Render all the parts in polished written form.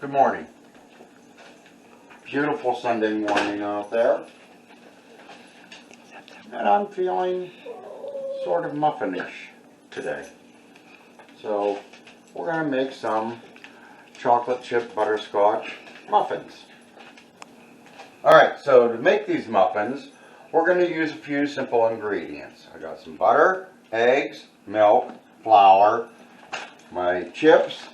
Good morning. Beautiful Sunday morning out there. And I'm feeling sort of muffinish today. So we're going to make some chocolate chip butterscotch muffins. Alright, so to make these muffins, we're going to use a few simple ingredients. I got some butter, eggs, milk, flour, my chips,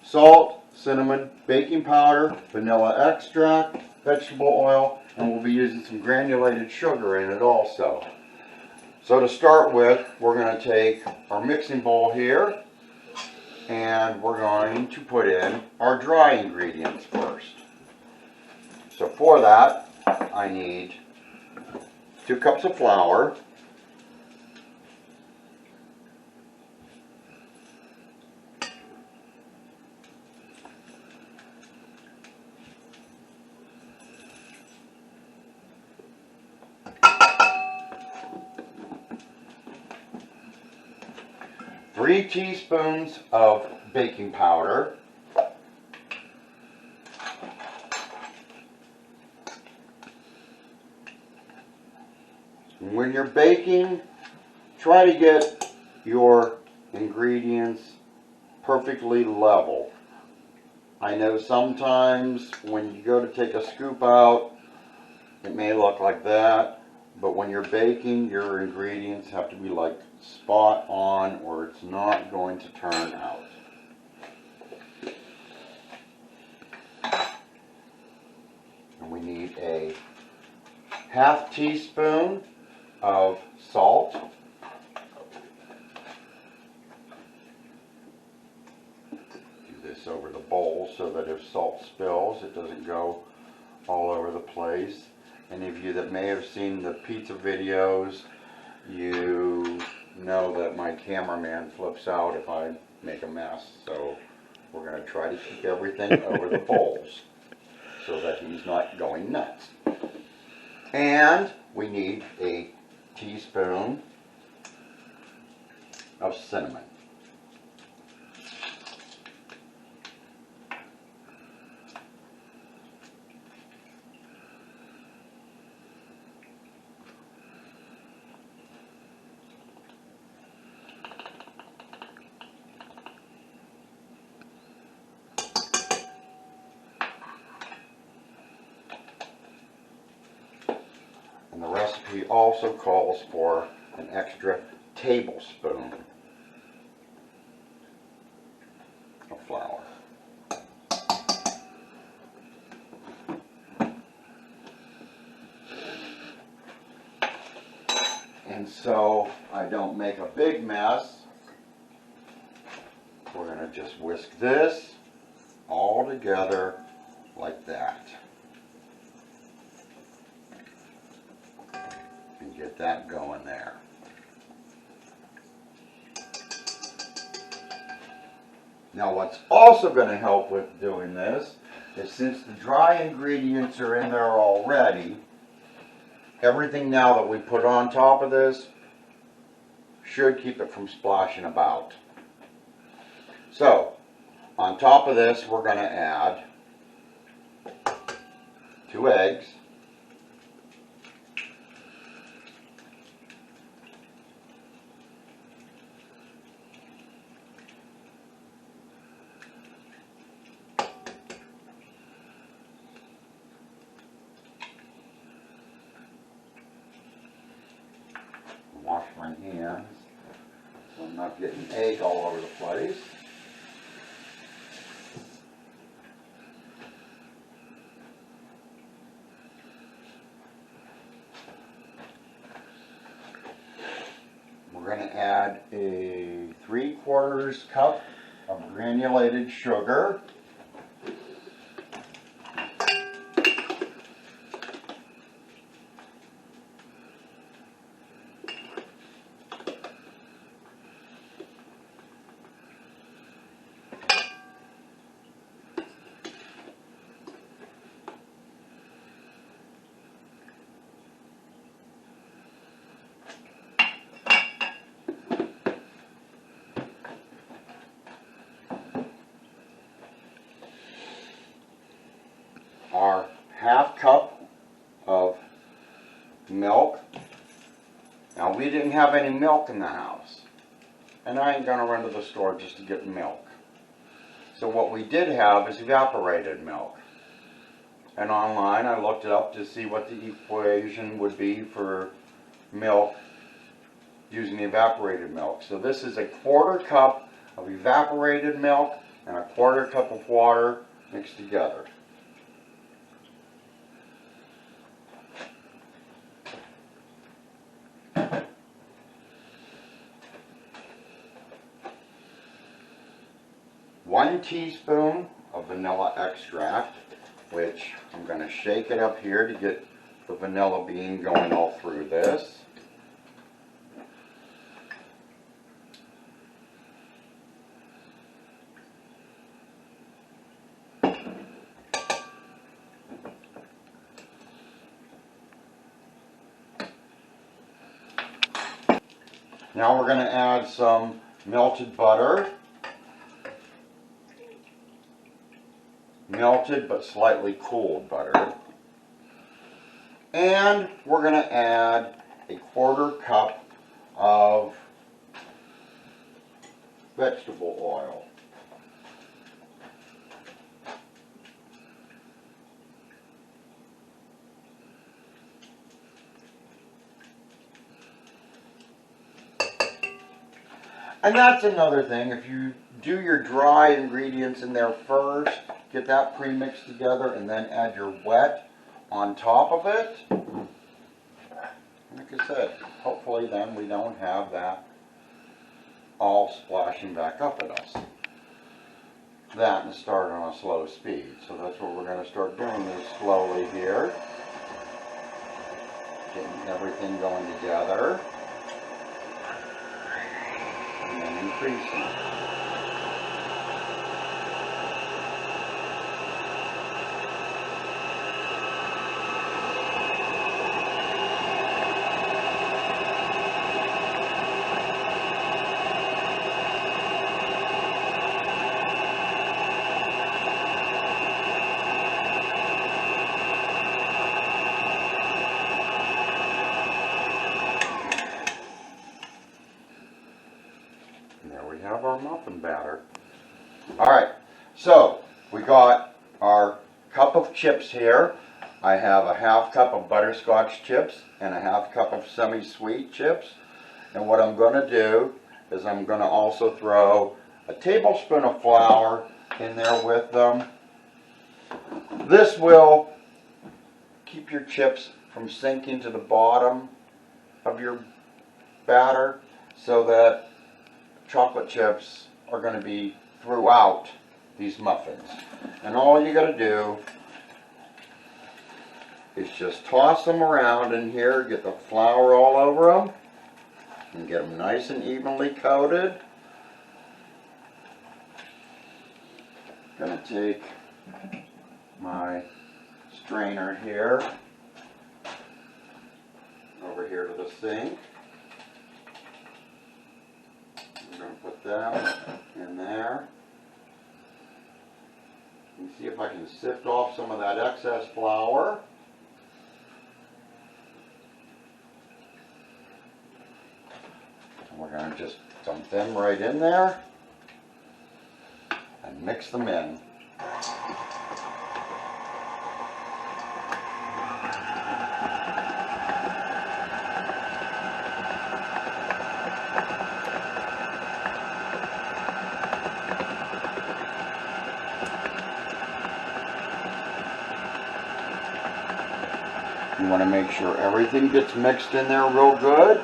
salt, cinnamon, baking powder, vanilla extract, vegetable oil, and we'll be using some granulated sugar in it also. So to start with, we're going to take our mixing bowl here and we're going to put in our dry ingredients first. So for that, I need 2 cups of flour, 3 teaspoons of baking powder, when you're baking, try to get your ingredients perfectly level. I know sometimes when you go to take a scoop out, it may look like that, but when you're baking, your ingredients have to be like spot on or it's not going to turn out. And we need a 1/2 teaspoon of salt. Do this over the bowl so that if salt spills, it doesn't go all over the place. Any of you that may have seen the pizza videos, you know that my cameraman flips out if I make a mess. So we're going to try to keep everything over the bowls so that he's not going nuts. And we need a teaspoon of cinnamon. And the recipe also calls for an extra tablespoon of flour. And so I don't make a big mess, we're going to just whisk this all together like that. And get that going there. Now what's also going to help with doing this is since the dry ingredients are in there already, everything now that we put on top of this should keep it from splashing about. So on top of this we're going to add 2 eggs, wash my hands so I'm not getting egg all over the place. We're going to add a 3/4 cup of granulated sugar. our half cup of milk. Now we didn't have any milk in the house, and I ain't gonna run to the store just to get milk. So what we did have is evaporated milk. And online I looked it up to see what the equation would be for milk using evaporated milk. So this is a 1/4 cup of evaporated milk and a 1/4 cup of water mixed together. One teaspoon of vanilla extract, which I'm going to shake it up here to get the vanilla bean going all through this. Now we're going to add some melted butter. Melted but slightly cooled butter. And we're going to add a 1/4 cup of vegetable oil. And that's another thing, if you do your dry ingredients in there first, get that pre-mixed together, and then add your wet on top of it. Like I said, hopefully then we don't have that all splashing back up at us. That and start on a slow speed. So that's what we're going to start doing is slowly here. Getting everything going together. And then increasing. Have our muffin batter. Alright, so we got our cup of chips here. I have a 1/2 cup of butterscotch chips and a 1/2 cup of semi-sweet chips. And what I'm going to do is I'm going to also throw a tablespoon of flour in there with them. This will keep your chips from sinking to the bottom of your batter so that chocolate chips are going to be throughout these muffins. And all you got to do is just toss them around in here, get the flour all over them, and get them nice and evenly coated. I'm going to take my strainer here, over here to the sink. I'm going to put that in there. And see if I can sift off some of that excess flour. And we're going to just dump them right in there and mix them in. You want to make sure everything gets mixed in there real good.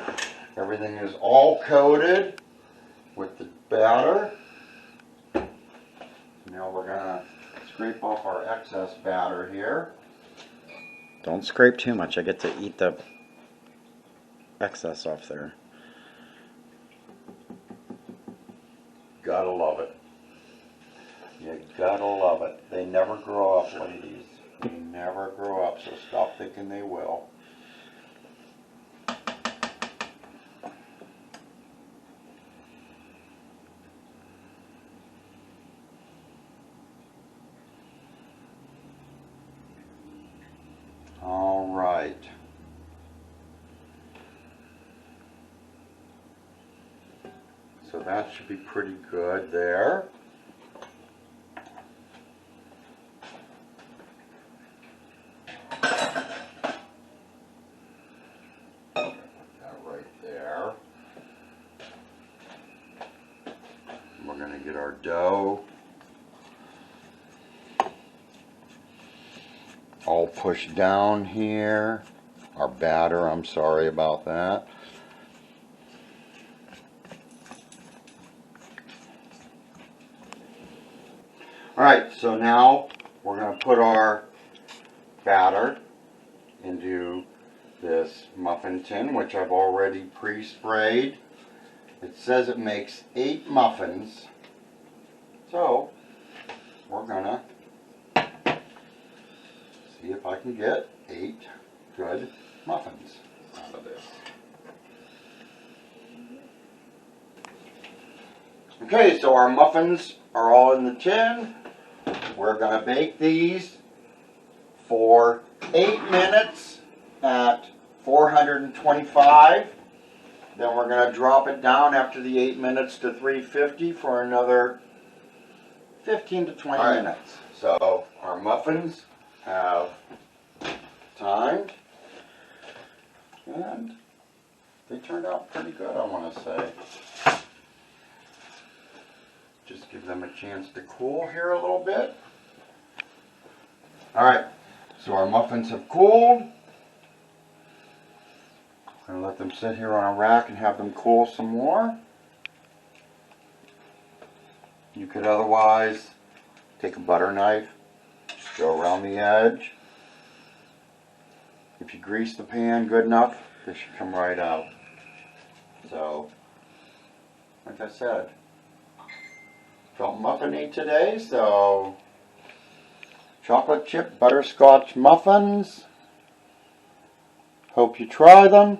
Everything is all coated with the batter. Now we're going to scrape off our excess batter here. Don't scrape too much. I get to eat the excess off there. Gotta love it. You gotta love it. They never grow up, ladies. They never grow up, so stop thinking they will. right. So that should be pretty good there. Put that right there. We're going to get our dough all pushed down here. Our batter, I'm sorry about that. Alright, so now we're going to put our batter into this muffin tin, which I've already pre-sprayed. It says it makes 8 muffins, so we're going to see if I can get 8 good muffins out of this. Okay, so our muffins are all in the tin. We're going to bake these for 8 minutes at 425. Then we're going to drop it down after the 8 minutes to 350 for another 15 to 20 minutes. So our muffins have timed, and they turned out pretty good, I want to say. Just give them a chance to cool here a little bit. Alright, so our muffins have cooled. I'm going to let them sit here on a rack and have them cool some more. You could otherwise take a butter knife, go around the edge. If you grease the pan good enough, they should come right out. So, like I said, felt muffin-y today, so chocolate chip butterscotch muffins. Hope you try them.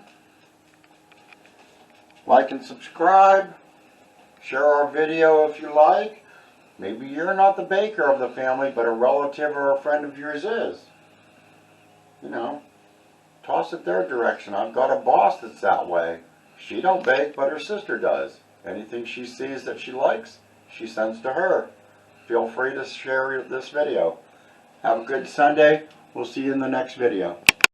Like and subscribe. Share our video if you like. Maybe you're not the baker of the family, but a relative or a friend of yours is. You know, toss it their direction. I've got a boss that's that way. She don't bake, but her sister does. Anything she sees that she likes, she sends to her. Feel free to share this video. Have a good Sunday. We'll see you in the next video.